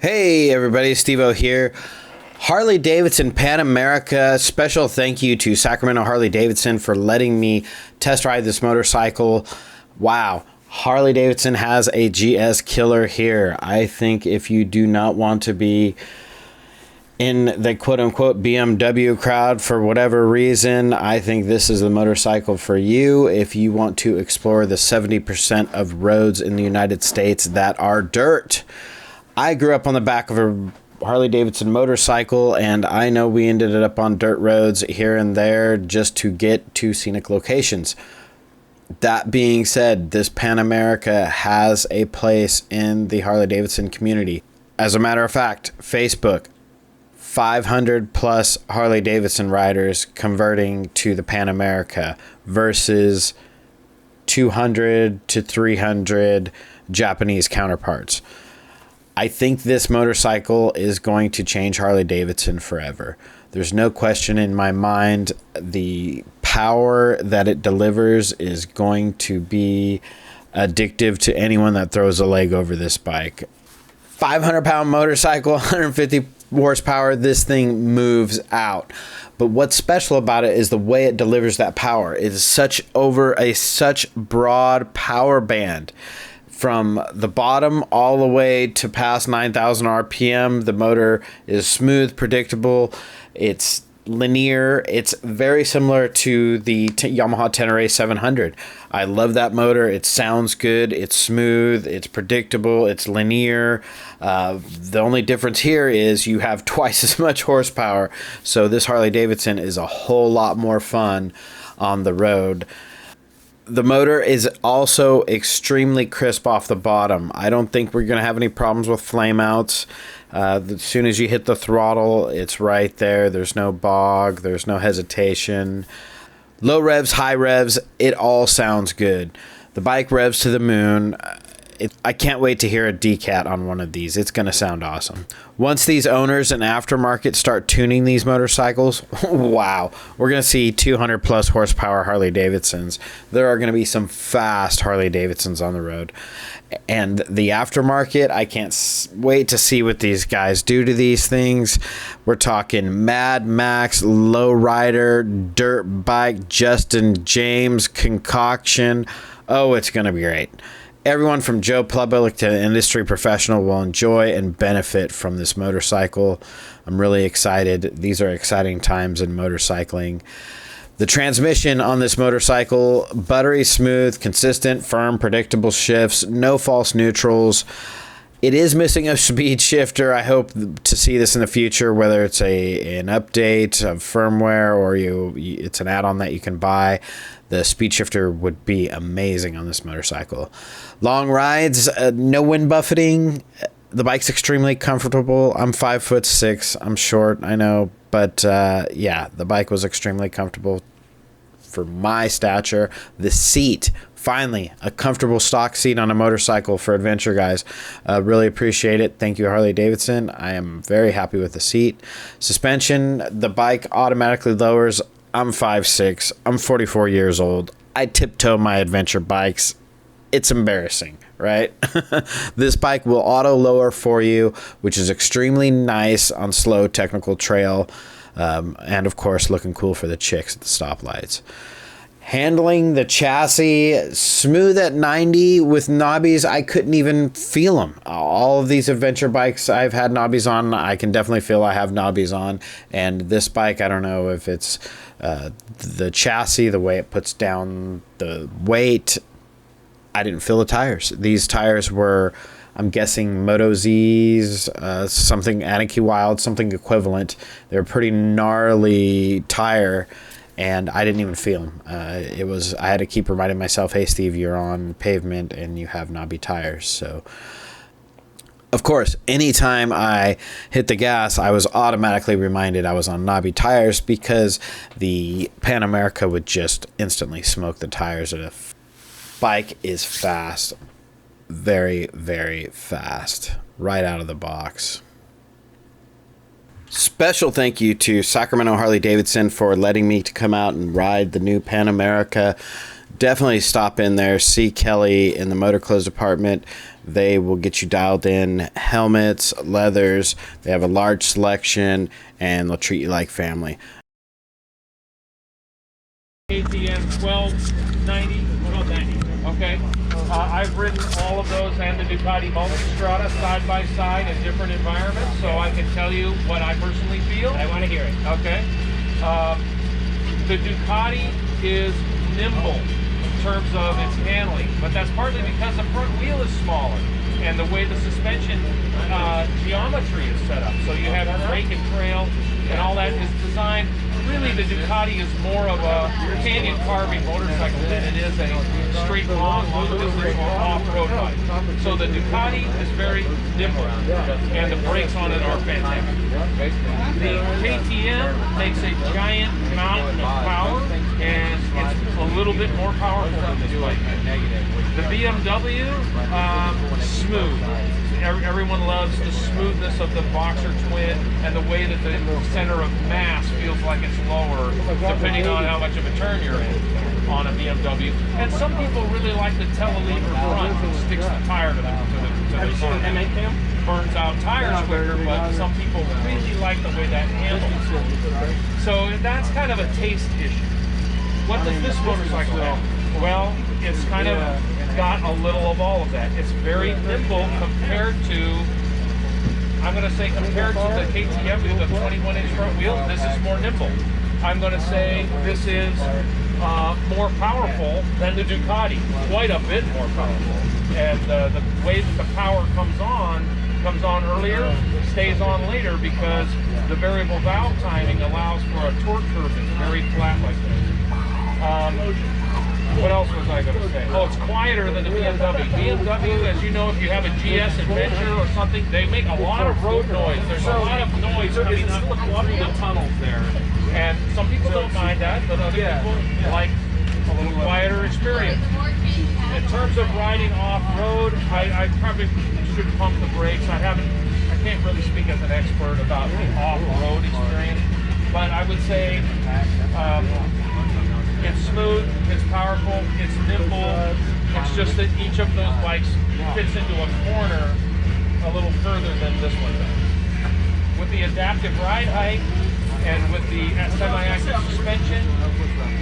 Hey everybody, SteveO here. Harley Davidson Pan America. Special thank you to Sacramento Harley Davidson for letting me test ride this motorcycle. Wow, Harley Davidson has a GS killer here. I think if you do not want to be in the quote-unquote BMW crowd for whatever reason, I think this is the motorcycle for you if you want to explore the 70% of roads in the United States that are dirt. I grew up on the back of a Harley Davidson motorcycle, and I know we ended up on dirt roads here and there just to get to scenic locations. That being said, this Pan America has a place in the Harley Davidson community. As a matter of fact, Facebook, 500 plus Harley Davidson riders converting to the Pan America versus 200 to 300 Japanese counterparts. I think this motorcycle is going to change Harley Davidson forever. There's no question in my mind. The power that it delivers is going to be addictive to anyone that throws a leg over this bike. 500-pound motorcycle, 150 horsepower, this thing moves out. But what's special about it is the way it delivers that power. It is such broad power band. From the bottom all the way to past 9,000 RPM, the motor is smooth, predictable. It's linear. It's very similar to the Yamaha Tenere 700. I love that motor. It sounds good. It's smooth. It's predictable. It's linear. The only difference here is you have twice as much horsepower. So this Harley Davidson is a whole lot more fun on the road. The motor is also extremely crisp off the bottom. I don't think we're going to have any problems with flame outs. As soon as you hit the throttle, it's right there. There's no bog. There's no hesitation. Low revs, high revs, it all sounds good. The bike revs to the moon. I can't wait to hear a decat on one of these. It's going to sound awesome. Once these owners and aftermarket start tuning these motorcycles, wow, we're going to see 200 plus horsepower Harley Davidsons. There are going to be some fast Harley Davidsons on the road. And the aftermarket, I can't wait to see what these guys do to these things. We're talking Mad Max, Lowrider, dirt bike, Justin James concoction. Oh, it's going to be great. Everyone from Joe Public to industry professional will enjoy and benefit from this motorcycle. I'm really excited. These are exciting times in motorcycling. The transmission on this motorcycle, buttery smooth, consistent, firm, predictable shifts, no false neutrals. It is missing a speed shifter. I hope to see this in the future, whether it's an update of firmware or it's an add-on that you can buy. The speed shifter would be amazing on this motorcycle. Long rides, no wind buffeting. The bike's extremely comfortable. I'm 5'6". I'm short, I know, but yeah, the bike was extremely comfortable for my stature. The seat, finally, a comfortable stock seat on a motorcycle for adventure guys. Really appreciate it. Thank you, Harley Davidson. I am very happy with the seat. Suspension, the bike automatically lowers. I'm 5'6". I'm 44 years old. I tiptoe my adventure bikes. It's embarrassing, right? This bike will auto lower for you, which is extremely nice on slow technical trail. And of course, looking cool for the chicks at the stoplights. Handling the chassis, smooth at 90 with knobbies. I couldn't even feel them. All of these adventure bikes I've had knobbies on, I can definitely feel I have knobbies on. And this bike, I don't know if it's the chassis, the way it puts down the weight. I didn't feel the tires. These tires were, I'm guessing, Moto Z's, something Anarchy Wild, something equivalent. They're a pretty gnarly tire, and I didn't even feel them. I had to keep reminding myself, hey, Steve, you're on pavement and you have knobby tires. So, of course, anytime I hit the gas, I was automatically reminded I was on knobby tires because the Pan America would just instantly smoke the tires. The bike is fast. Very, very fast. Right out of the box. Special thank you to Sacramento Harley Davidson for letting me to come out and ride the new Pan America. definitely stop in there, see Kelly in the motor clothes department. They will get you dialed in, helmets, leathers. They have a large selection, and they'll treat you like family. ATM 1290. Okay. I've ridden all of those and the Ducati Multistrada side by side in different environments, so I can tell you what I personally feel. I want to hear it. Okay. The Ducati is nimble in terms of its handling, but that's partly because the front wheel is smaller and the way the suspension geometry is set up. So you have brake and trail and all that is designed. Really, the Ducati is more of a canyon carving motorcycle than it is a straight long distance or off-road bike. So the Ducati is very nimble, and the brakes on it are fantastic. The KTM makes a giant mountain of power, and it's a little bit more powerful than this bike. The BMW, smooth. Everyone loves the smoothness of the Boxer Twin and the way that the center of mass feels like it's lower depending on how much of a turn you're in on a BMW. And some people really like the telelever front that sticks the tire to the car. Burns out tires quicker, but some people really like the way that handles. So that's kind of a taste issue. What does this motorcycle have? Well, it's kind of got a little of all of that. It's very nimble compared to, I'm going to say compared to the KTM with the 21-inch front wheel, this is more nimble. I'm going to say this is more powerful than the Ducati, quite a bit more powerful. And the way that the power comes on earlier, stays on later because the variable valve timing allows for a torque curve that's very flat like this. What else was I going to say? Oh, it's quieter than the BMW. BMW, as you know, if you have a GS Adventure or something, they make a lot of road noise. There's a lot of noise coming up through the tunnels there. And some people don't mind that, but other people like a little quieter experience. In terms of riding off-road, I probably should pump the brakes. I can't really speak as an expert about the off-road experience, but I would say it's smooth, it's powerful, it's nimble. It's just that each of those bikes fits into a corner a little further than this one does. With the adaptive ride height and with the semi-active suspension,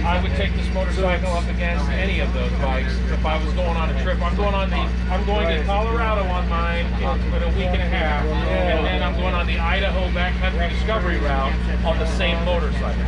I would take this motorcycle up against any of those bikes if I was going on a trip. I'm going to Colorado on mine in a week and a half, and then I'm going on the Idaho backcountry discovery route on the same motorcycle.